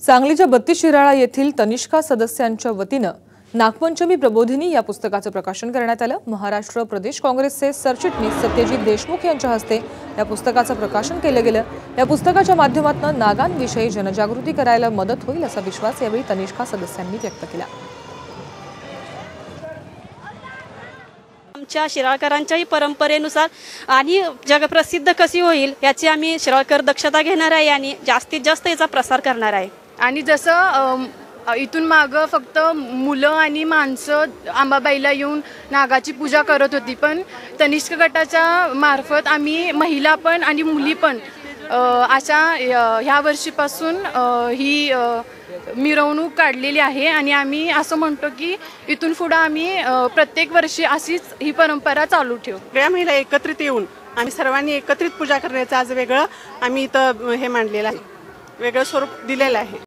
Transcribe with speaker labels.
Speaker 1: सांगलीच्या 32 शिराळा येथील तनिष्का सदस्यांच्या वतीनं नागपंचमी प्रबोधिनी या पुस्तकाचं प्रकाशन करण्यात आलं। महाराष्ट्र प्रदेश काँग्रेसचे सरचिटणीस सत्यजित देशमुख यांच्या हस्ते या पुस्तकाचं प्रकाशन केलं गेलं। या पुस्तकाच्या माध्यमातून नागांविषयी जनजागृती करायला मदत होईल असा विश्वास यावेळी तनिष्का सदस्यांनी व्यक्त केला।
Speaker 2: आमच्या शिराळकरांच्याही परंपरेनुसार आणि जगप्रसिद्ध कशी होईल याची आम्ही शिराळकर दक्षता घेणार आहे आणि जास्तीत जास्त याचा प्रसार करणार आहे।
Speaker 3: आणि जसं इथून मागं फक्त मुलं आणि माणसं अंबाबाईला येऊन नागाची पूजा करत होती, पण तनिष्क गटाच्या मार्फत आम्ही महिला पण आणि मुली पण अशा ह्या वर्षीपासून ही मिरवणूक काढलेली आहे आणि आम्ही असं म्हणतो की इथून पुढे आम्ही प्रत्येक वर्षी अशीच ही परंपरा चालू ठेवू।
Speaker 4: सगळ्या महिला एकत्रित येऊन आम्ही सर्वांनी एकत्रित पूजा करण्याचं आज वेगळं आम्ही इथं हे मांडलेलं आहे, वेगळं स्वरूप दिलेलं आहे।